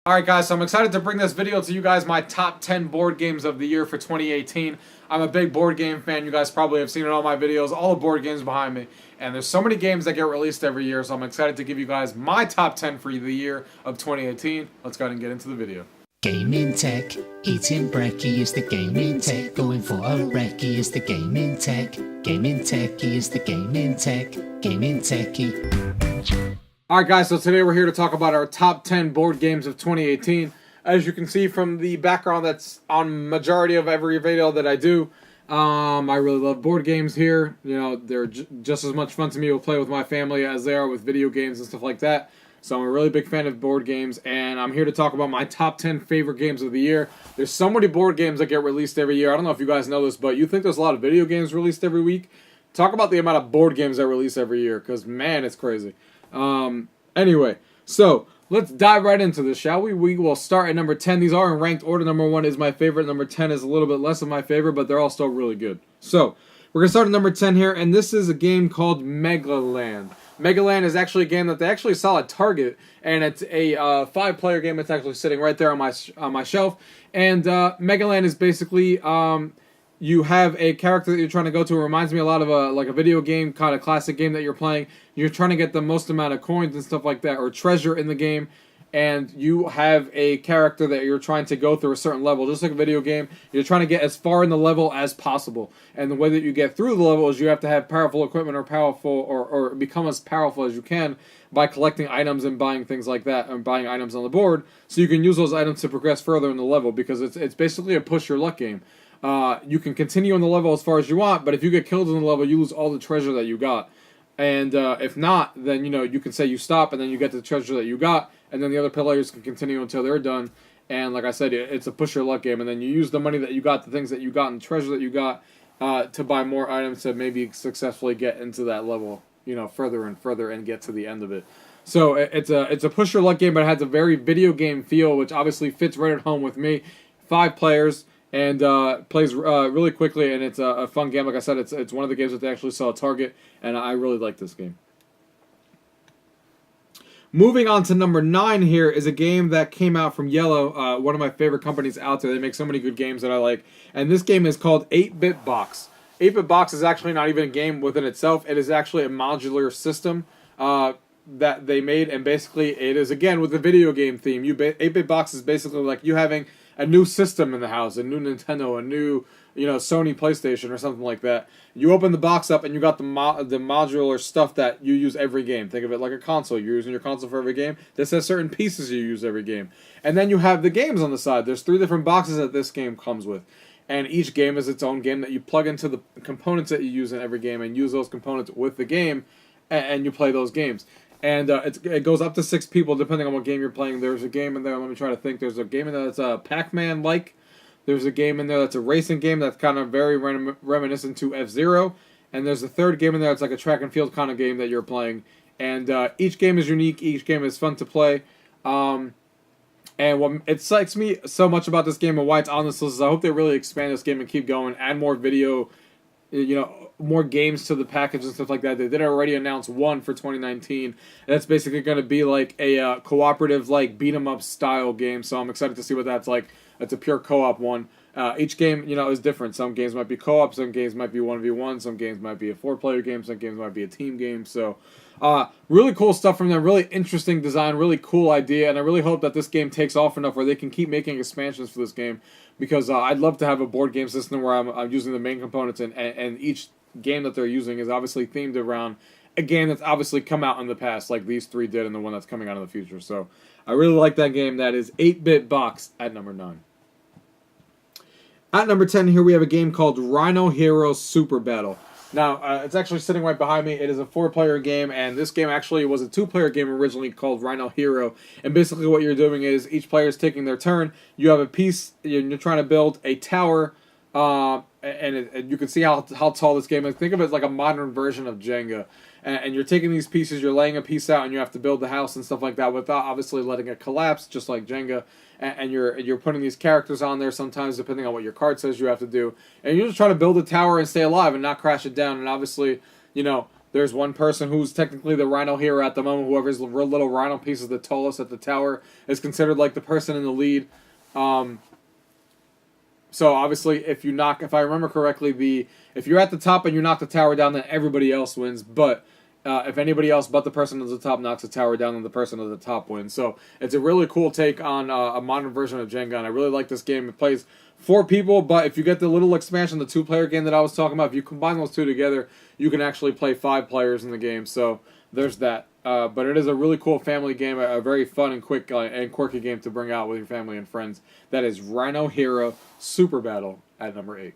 Alright guys, so I'm excited to bring this video to you guys, my top 10 board games of the year for 2018. I'm a big board game fan. You guys probably have seen in all my videos, all the board games behind me. And there's so many games that get released every year, so I'm excited to give you guys my top 10 for the year of 2018. Let's go ahead and get into the video. Gaming tech, eating brekkie is the gaming tech. Going for a recce is the gaming tech. Gaming techie is the gaming tech. Gaming techie. Alright guys, so today we're here to talk about our top 10 board games of 2018. As you can see from the background that's on majority of every video that I do, I really love board games here. You know, they're just as much fun to me to play with my family as they are with video games and stuff like that. So I'm a really big fan of board games, and I'm here to talk about my top 10 favorite games of the year. There's so many board games that get released every year. I don't know if you guys know this, but you think there's a lot of video games released every week? Talk about the amount of board games that release every year, because man, it's crazy. Anyway, so let's dive right into this, shall we? We will start at number 10. These are in ranked order. Number 1 is my favorite. Number 10 is a little bit less of my favorite, but they're all still really good. So, we're going to start at number 10 here, and this is a game called Megaland. Megaland is actually a game that they actually sell at Target, and it's a 5-player game that's actually sitting right there on my shelf. And Megaland is basically you have a character that you're trying to go to. It reminds me a lot of a video game, kind of classic game that you're playing. You're trying to get the most amount of coins and stuff like that, or treasure in the game, and you have a character that you're trying to go through a certain level. Just like a video game, you're trying to get as far in the level as possible. And the way that you get through the level is you have to have powerful equipment or become as powerful as you can by collecting items and buying things like that, and buying items on the board, so you can use those items to progress further in the level, because it's basically a push your luck game. You can continue on the level as far as you want, but if you get killed in the level, you lose all the treasure that you got. And if not, then you can say you stop, and then you get the treasure that you got, and then the other players can continue until they're done. And like I said, it's a push your luck game, and then you use the money that you got, the things that you got, and the treasure that you got to buy more items to maybe successfully get into that level, further and further, and get to the end of it. So it's a push your luck game, but it has a very video game feel, which obviously fits right at home with me. 5 players. And plays really quickly, and it's a fun game. Like I said, it's one of the games that they actually sell at Target, and I really like this game. Moving on to number 9 here is a game that came out from Yellow, one of my favorite companies out there. They make so many good games that I like, and this game is called 8-Bit Box. 8-Bit Box is actually not even a game within itself. It is actually a modular system that they made, and basically it is, again, with the video game theme. 8-Bit Box is basically like you having a new system in the house, a new Nintendo, a new Sony PlayStation or something like that. You open the box up and you got the modular stuff that you use every game. Think of it like a console. You're using your console for every game. This has certain pieces you use every game. And then you have the games on the side. There's 3 different boxes that this game comes with. And each game is its own game that you plug into the components that you use in every game and use those components with the game, and you play those games. And it goes up to 6 people depending on what game you're playing. There's a game in there, let me try to think. There's a game in there that's Pac-Man-like. There's a game in there that's a racing game that's kind of very reminiscent to F-Zero. And there's a third game in there that's like a track and field kind of game that you're playing. And each game is unique. Each game is fun to play. And what excites me so much about this game and why it's on this list is I hope they really expand this game and keep going. Add more video, more games to the package and stuff like that. They did already announce one for 2019. That's basically going to be like a cooperative, like beat-em-up style game. So I'm excited to see what that's like. It's a pure co-op one. Each game, is different. Some games might be co-op. Some games might be 1v1. Some games might be a 4-player game. Some games might be a team game. So really cool stuff from them. Really interesting design. Really cool idea. And I really hope that this game takes off enough where they can keep making expansions for this game. Because I'd love to have a board game system where I'm using the main components, and each game that they're using is obviously themed around a game that's obviously come out in the past, like these 3 did, and the one that's coming out in the future. So I really like that game. That is 8-Bit Box at number 9. At number 10 here we have a game called Rhino Hero Super Battle. Now, it's actually sitting right behind me. It is a 4-player game, and this game actually was a 2-player game originally called Rhino Hero. And basically what you're doing is each player is taking their turn. You have a piece, and you're trying to build a tower, and you can see how tall this game is. Think of it like a modern version of Jenga. And you're taking these pieces, you're laying a piece out, and you have to build the house and stuff like that without obviously letting it collapse, just like Jenga. And you're putting these characters on there sometimes, depending on what your card says you have to do. And you're just trying to build a tower and stay alive and not crash it down. And obviously, There's one person who's technically the Rhino hero at the moment. Whoever's little Rhino piece is the tallest at the tower is considered like the person in the lead. So obviously, if I remember correctly, if you're at the top and you knock the tower down, then everybody else wins. But if anybody else but the person at the top knocks the tower down, then the person at the top wins. So it's a really cool take on a modern version of Jenga, and I really like this game. It plays 4 people, but if you get the little expansion, the 2-player game that I was talking about, if you combine those 2 together, you can actually play 5 players in the game. So there's that. But it is a really cool family game, a very fun and quick and quirky game to bring out with your family and friends. That is Rhino Hero Super Battle at number 8.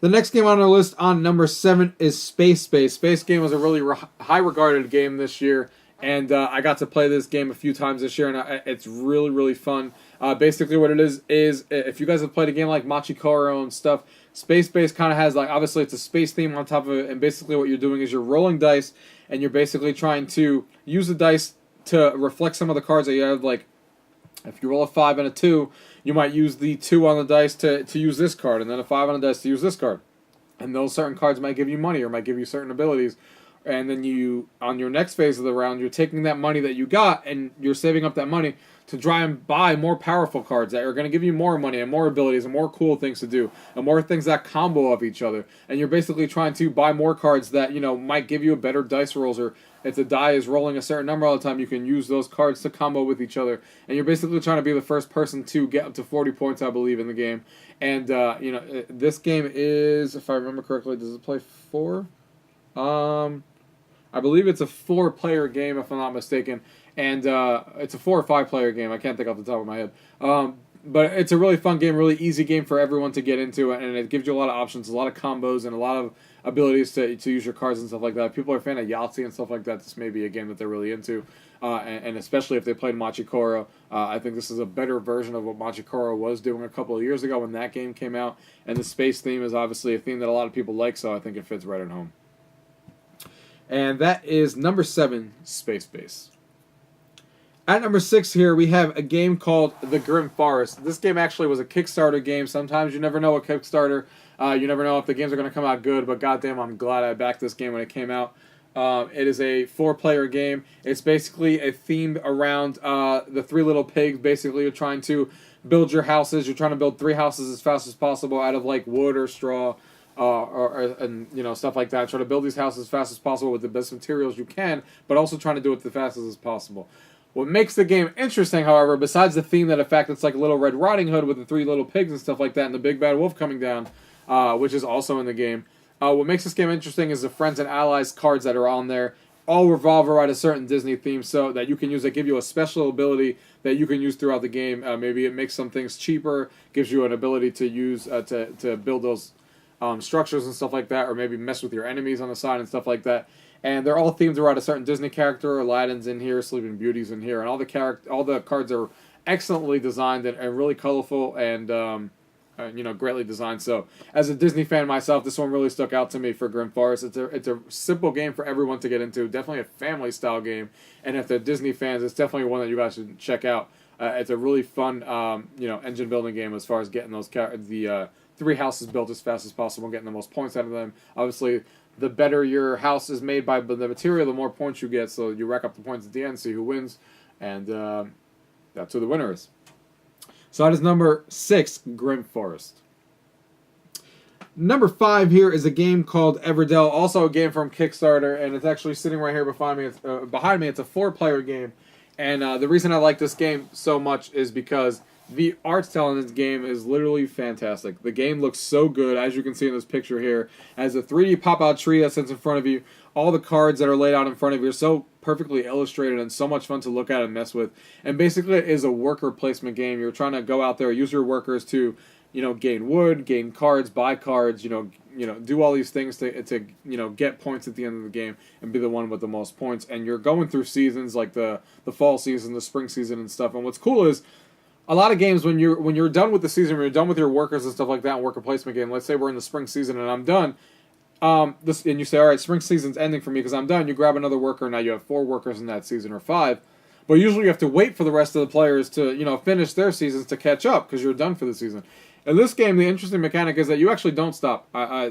The next game on our list on number 7 is Space. Space Game was a really high regarded game this year, and I got to play this game a few times this year, and it's really, really fun. Basically what it is if you guys have played a game like Machikoro and stuff, Space kind of has, like, obviously it's a space theme on top of it, and basically what you're doing is you're rolling dice, and you're basically trying to use the dice to reflect some of the cards that you have. Like, if you roll a 5 and a 2, you might use the 2 on the dice to use this card, and then a 5 on the dice to use this card. And those certain cards might give you money or might give you certain abilities. And then you, on your next phase of the round, you're taking that money that you got and you're saving up that money to try and buy more powerful cards that are going to give you more money and more abilities and more cool things to do and more things that combo of each other. And you're basically trying to buy more cards that, might give you a better dice rolls, or if the die is rolling a certain number all the time, you can use those cards to combo with each other. And you're basically trying to be the first person to get up to 40 points, I believe, in the game. And, this game is, if I remember correctly, does it play 4? I believe it's a 4-player game, if I'm not mistaken. And it's a 4 or 5-player game. I can't think off the top of my head. But it's a really fun game, really easy game for everyone to get into. And it gives you a lot of options, a lot of combos, and a lot of abilities to use your cards and stuff like that. If people are a fan of Yahtzee and stuff like that, this may be a game that they're really into. And especially if they played Machikoro, I think this is a better version of what Machikoro was doing a couple of years ago when that game came out. And the space theme is obviously a theme that a lot of people like, so I think it fits right at home. And that is number 7, Space. At number 6 here, we have a game called The Grimm Forest. This game actually was a Kickstarter game. Sometimes you never know a Kickstarter. You never know if the games are going to come out good, but goddamn, I'm glad I backed this game when it came out. It is a 4-player game. It's basically a theme around the 3 little pigs. Basically, you're trying to build your houses. You're trying to build 3 houses as fast as possible out of, like, wood or straw. And stuff like that. Try to build these houses as fast as possible with the best materials you can, but also trying to do it the fastest as possible. What makes the game interesting, however, besides the theme that, in fact, it's like a Little Red Riding Hood with the 3 little pigs and stuff like that, and the big bad wolf coming down, which is also in the game. What makes this game interesting is the friends and allies cards that are on there all revolve around a certain Disney theme, so that you can use, that give you a special ability that you can use throughout the game. Maybe it makes some things cheaper, gives you an ability to use to build those structures and stuff like that, or maybe mess with your enemies on the side and stuff like that. And they're all themed around a certain Disney character. Aladdin's in here, Sleeping Beauty's in here, and all the cards are excellently designed and really colorful and greatly designed. So, as a Disney fan myself, this one really stuck out to me for Grimm Forest. It's a simple game for everyone to get into. Definitely a family style game, and if they're Disney fans, it's definitely one that you guys should check out. It's a really fun engine building game as far as getting those 3 houses built as fast as possible, getting the most points out of them. Obviously, the better your house is made by the material, the more points you get. So you rack up the points at the end, see who wins, and that's who the winner is. So that is number 6, Grimm Forest. Number 5 here is a game called Everdell, also a game from Kickstarter, and it's actually sitting right here behind me. It's a 4-player game, and the reason I like this game so much is because the art style in this game is literally fantastic. The game looks so good, as you can see in this picture here. As a 3D pop-out tree that sits in front of you, all the cards that are laid out in front of you are so perfectly illustrated and so much fun to look at and mess with. And basically it is a worker placement game. You're trying to go out there, use your workers to, gain wood, gain cards, buy cards, do all these things to get points at the end of the game and be the one with the most points. And you're going through seasons like the fall season, the spring season and stuff. And what's cool is, a lot of games, when you're done with the season, when you're done with your workers and stuff like that, and worker placement game, let's say we're in the spring season and I'm done, and you say, all right, spring season's ending for me because I'm done, you grab another worker, now you have 4 workers in that season, or 5, but usually you have to wait for the rest of the players to, finish their seasons to catch up because you're done for the season. In this game, the interesting mechanic is that you actually don't stop.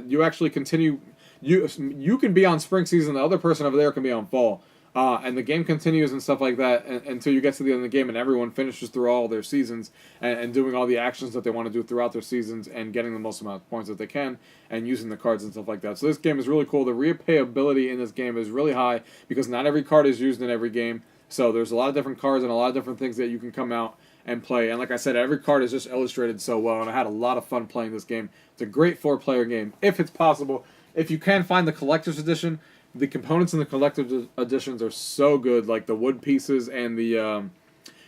You actually continue you can be on spring season, the other person over there can be on fall. And the game continues and stuff like that until you get to the end of the game and everyone finishes through all their seasons and doing all the actions that they want to do throughout their seasons and getting the most amount of points that they can and using the cards and stuff like that. So this game is really cool. The replayability in this game is really high because not every card is used in every game. So there's a lot of different cards and a lot of different things that you can come out and play. And like I said, every card is just illustrated so well, and I had a lot of fun playing this game. It's a great 4-player game, if it's possible. If you can find the collector's edition, the components in the collector's editions are so good, like the wood pieces and the,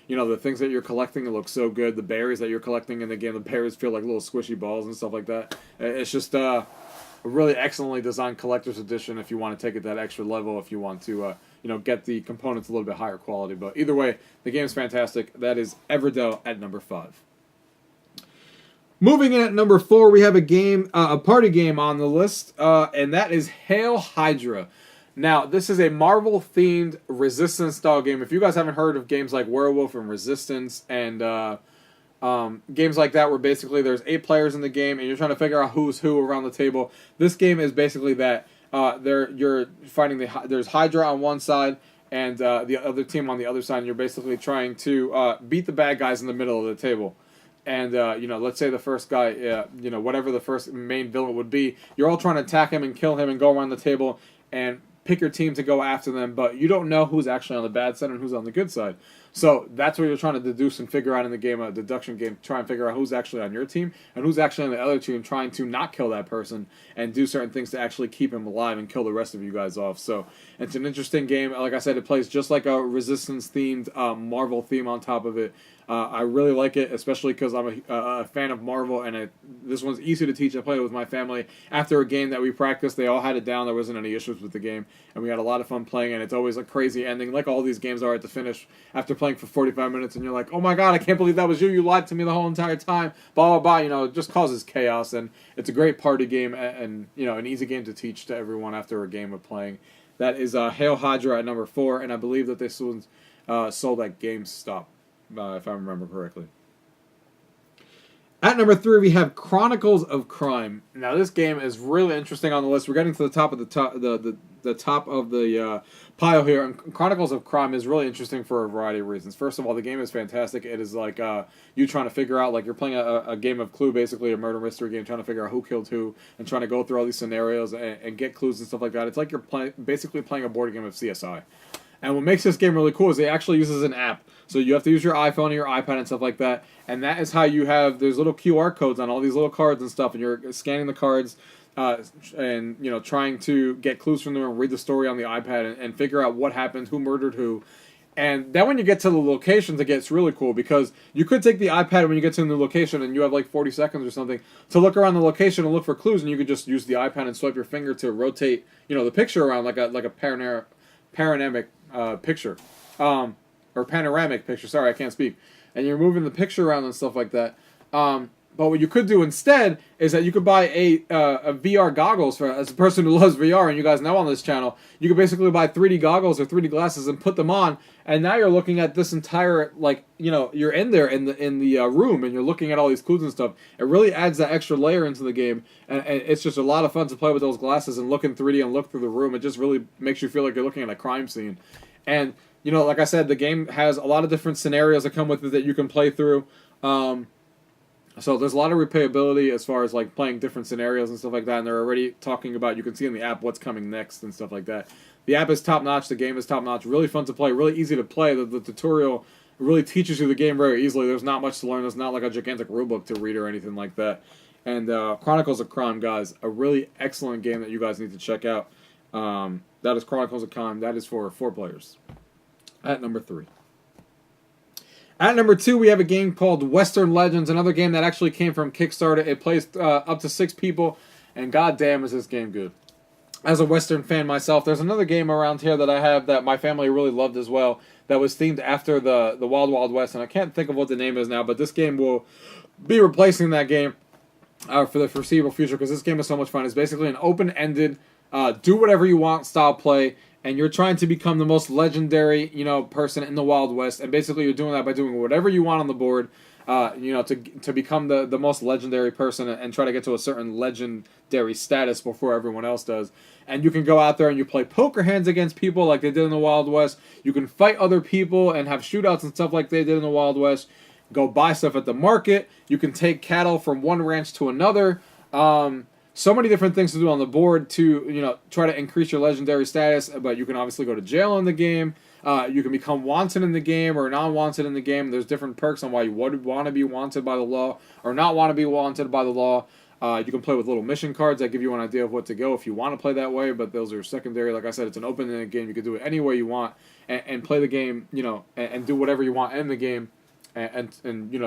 the things that you're collecting, it looks so good. The berries that you're collecting in the game, the berries feel like little squishy balls and stuff like that. It's just a really excellently designed collector's edition if you want to take it that extra level, if you want to, get the components a little bit higher quality. But either way, the game is fantastic. That is Everdell at number 5. Moving in at number 4, we have a party game on the list, and that is Hail Hydra. Now, this is a Marvel-themed Resistance-style game. If you guys haven't heard of games like Werewolf and Resistance and games like that where basically there's 8 players in the game and you're trying to figure out who's who around the table, this game is basically that. You're fighting there's Hydra on one side and the other team on the other side, and you're basically trying to beat the bad guys in the middle of the table. And, let's say the first guy, whatever the first main villain would be, you're all trying to attack him and kill him and go around the table and pick your team to go after them, but you don't know who's actually on the bad side and who's on the good side. So that's what you're trying to deduce and figure out in the game, a deduction game, try and figure out who's actually on your team and who's actually on the other team, trying to not kill that person and do certain things to actually keep him alive and kill the rest of you guys off. So it's an interesting game. Like I said, it plays just like a Resistance-themed Marvel theme on top of it. I really like it, especially because I'm a fan of Marvel, and this one's easy to teach. I played it with my family. After a game that we practiced, they all had it down. There wasn't any issues with the game, and we had a lot of fun playing, and it's always a crazy ending, like all these games are at the finish after playing for 45 minutes, and you're like, oh my god, I can't believe that was you. You lied to me the whole entire time, blah, blah, blah. It just causes chaos, and it's a great party game and an easy game to teach to everyone after a game of playing. That is Hail Hydra at number 4, and I believe that this one's sold at GameStop. If I remember correctly. At number 3, we have Chronicles of Crime. Now, this game is really interesting on the list. We're getting to the top of the top of the pile here. And Chronicles of Crime is really interesting for a variety of reasons. First of all, the game is fantastic. It is like you trying to figure out, like you're playing a game of Clue, basically a murder mystery game, trying to figure out who killed who and trying to go through all these scenarios and get clues and stuff like that. It's like you're basically playing a board game of CSI. And what makes this game really cool is it actually uses an app. So you have to use your iPhone or your iPad and stuff like that. And that is how you there's little QR codes on all these little cards and stuff. And you're scanning the cards and, trying to get clues from them and read the story on the iPad and figure out what happened, who murdered who. And then when you get to the locations, it gets really cool because you could take the iPad when you get to a new location and you have like 40 seconds or something to look around the location and look for clues. And you could just use the iPad and swipe your finger to rotate, the picture around like a panoramic picture, or panoramic picture. Sorry, I can't speak. And you're moving the picture around and stuff like that. But what you could do instead is that you could buy a VR goggles as a person who loves VR, and you guys know on this channel, you could basically buy 3D goggles or 3D glasses and put them on, and now you're looking at this entire, you're in there in the room, and you're looking at all these clues and stuff. It really adds that extra layer into the game, and it's just a lot of fun to play with those glasses and look in 3D and look through the room. It just really makes you feel like you're looking at a crime scene. And, like I said, the game has a lot of different scenarios that come with it that you can play through. So there's a lot of replayability as far as like playing different scenarios and stuff like that, and they're already talking about, you can see in the app what's coming next and stuff like that. The app is top-notch, the game is top-notch, really fun to play, really easy to play. The tutorial really teaches you the game very easily. There's not much to learn, there's not like a gigantic rulebook to read or anything like that. And Chronicles of Crime, guys, a really excellent game that you guys need to check out. That is Chronicles of Crime, that is for 4 players. At number 3. At number 2, we have a game called Western Legends, another game that actually came from Kickstarter. It plays up to 6 people, and goddamn is this game good. As a Western fan myself, there's another game around here that I have that my family really loved as well, that was themed after the Wild Wild West, and I can't think of what the name is now, but this game will be replacing that game for the foreseeable future, because this game is so much fun. It's basically an open-ended, do whatever you want style play. and you're trying to become the most legendary, person in the Wild West, and basically you're doing that by doing whatever you want on the board, to become the most legendary person and try to get to a certain legendary status before everyone else does. And you can go out there and you play poker hands against people like they did in the Wild West. You can fight other people and have shootouts and stuff like they did in the Wild West. Go buy stuff at the market. You can take cattle from one ranch to another. So many different things to do on the board to, try to increase your legendary status, but you can obviously go to jail in the game. You can become wanted in the game or non-wanted in the game. There's different perks on why you would want to be wanted by the law or not want to be wanted by the law. You can play with little mission cards that give you an idea of what to go if you want to play that way, but those are secondary. Like I said, it's an open-ended game. You can do it any way you want and play the game, and do whatever you want in the game and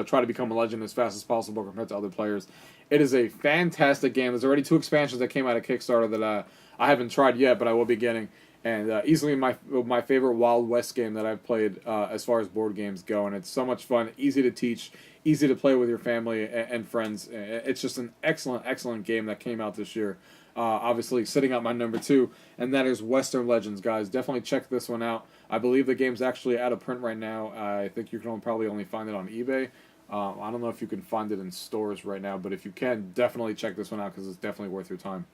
try to become a legend as fast as possible compared to other players. It is a fantastic game. There's already 2 expansions that came out of Kickstarter that I haven't tried yet, but I will be getting. And easily my favorite Wild West game that I've played as far as board games go. And it's so much fun, easy to teach, easy to play with your family and friends. It's just an excellent, excellent game that came out this year. Obviously, sitting at my number 2, and that is Western Legends, guys. Definitely check this one out. I believe the game's actually out of print right now. I think you can probably only find it on eBay. I don't know if you can find it in stores right now, but if you can, definitely check this one out because it's definitely worth your time.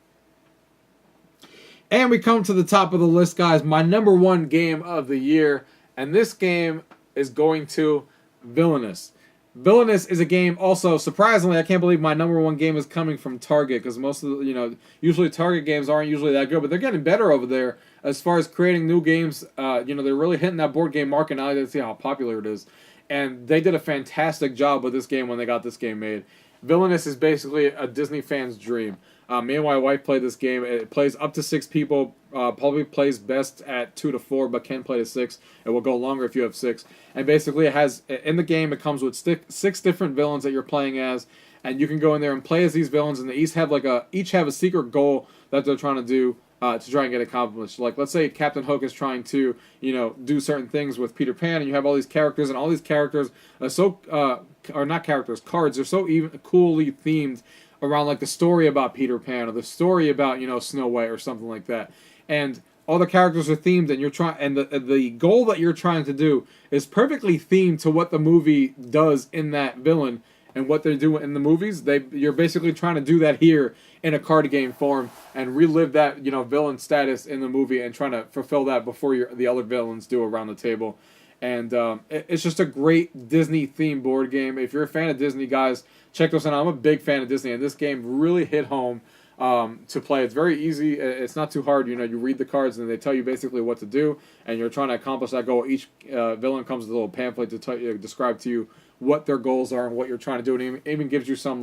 And we come to the top of the list, guys. My number 1 game of the year, and this game is going to Villainous. Villainous is a game also, surprisingly, I can't believe my number 1 game is coming from Target, because most of the, usually Target games aren't usually that good, but they're getting better over there as far as creating new games. They're really hitting that board game market now. They see how popular it is. And they did a fantastic job with this game when they got this game made. Villainous is basically a Disney fan's dream. Me and my wife play this game. It plays up to 6 people. Probably plays best at 2 to 4, but can play to 6. It will go longer if you have 6. And basically, it has in the game. It comes with 6 different villains that you're playing as, and you can go in there and play as these villains. And they each have a secret goal that they're trying to do to try and get accomplished. Like, let's say Captain Hook is trying to do certain things with Peter Pan, and you have all these characters, and all these characters are not characters, cards are so even coolly themed around like the story about Peter Pan or the story about Snow White or something like that, and all the characters are themed, and you're trying, and the goal that you're trying to do is perfectly themed to what the movie does in that villain and what they're doing in the movies. You're basically trying to do that here in a card game form and relive that villain status in the movie and trying to fulfill that before the other villains do around the table. And it's just a great Disney themed board game. If you're a fan of Disney, guys, check this out. I'm a big fan of Disney, and this game really hit home to play. It's very easy. It's not too hard. You read the cards, and they tell you basically what to do, and you're trying to accomplish that goal. Each villain comes with a little pamphlet to describe to you what their goals are and what you're trying to do, and it even gives you some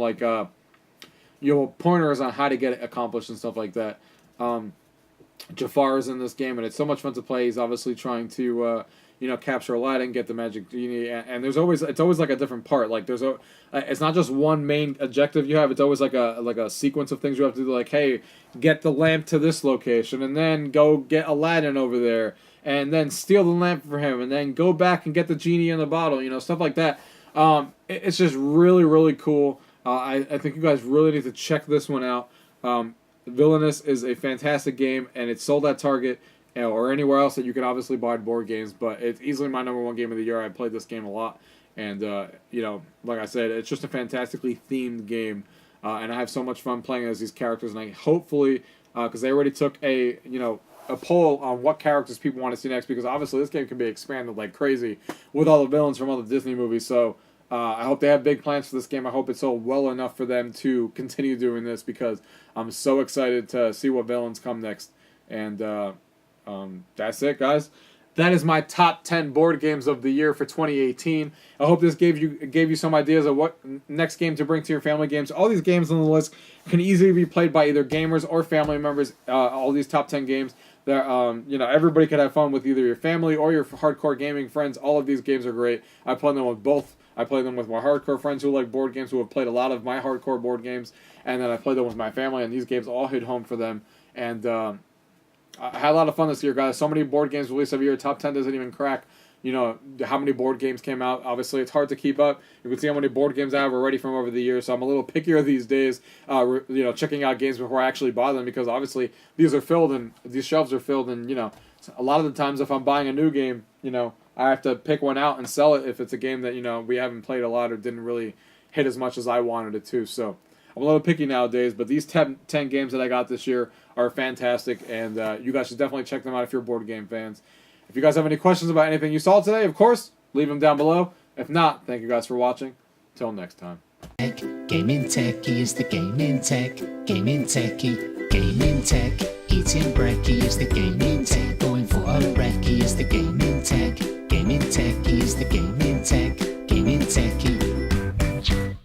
pointers on how to get it accomplished and stuff like that. Jafar is in this game, and it's so much fun to play. He's obviously trying to capture Aladdin, get the magic genie, and it's always like a different part. Like it's not just one main objective you have. It's always like a sequence of things you have to do. Like, hey, get the lamp to this location, and then go get Aladdin over there, and then steal the lamp for him, and then go back and get the genie in the bottle. Stuff like that. It's just really, really cool. I think you guys really need to check this one out. Villainous is a fantastic game, and it's sold at Target or anywhere else that you can obviously buy board games, but it's easily my number 1 game of the year. I played this game a lot, and like I said, it's just a fantastically themed game, and I have so much fun playing as these characters. And I hopefully, because they already took a poll on what characters people want to see next, because obviously this game can be expanded like crazy with all the villains from all the Disney movies. So I hope they have big plans for this game. I hope it's sold well enough for them to continue doing this, because I'm so excited to see what villains come next. And that's it, guys. That is my top 10 board games of the year for 2018. I hope this gave you some ideas of what next game to bring to your family games. All these games on the list can easily be played by either gamers or family members. All these top 10 games, everybody could have fun with either your family or your hardcore gaming friends. All of these games are great. I play them with both. I play them with my hardcore friends who like board games, who have played a lot of my hardcore board games, and then I play them with my family, and these games all hit home for them. And I had a lot of fun this year, guys. So many board games released every year. Top 10 doesn't even crack, how many board games came out. Obviously, it's hard to keep up. You can see how many board games I have already from over the years. So I'm a little pickier these days, checking out games before I actually buy them, because obviously these shelves are filled, and, a lot of the times if I'm buying a new game, I have to pick one out and sell it if it's a game that, we haven't played a lot or didn't really hit as much as I wanted it to. So I'm a little picky nowadays, but these 10 games that I got this year are fantastic, and you guys should definitely check them out if you're board game fans. If you guys have any questions about anything you saw today, of course, leave them down below. If not, thank you guys for watching. Till next time. Gaming Techie is the gaming tech. Gaming Techie. Gaming Tech. Eating brekkie is the gaming tech. Going for a recce is the gaming tech. Gaming Techie is the gaming tech. Gaming Techie.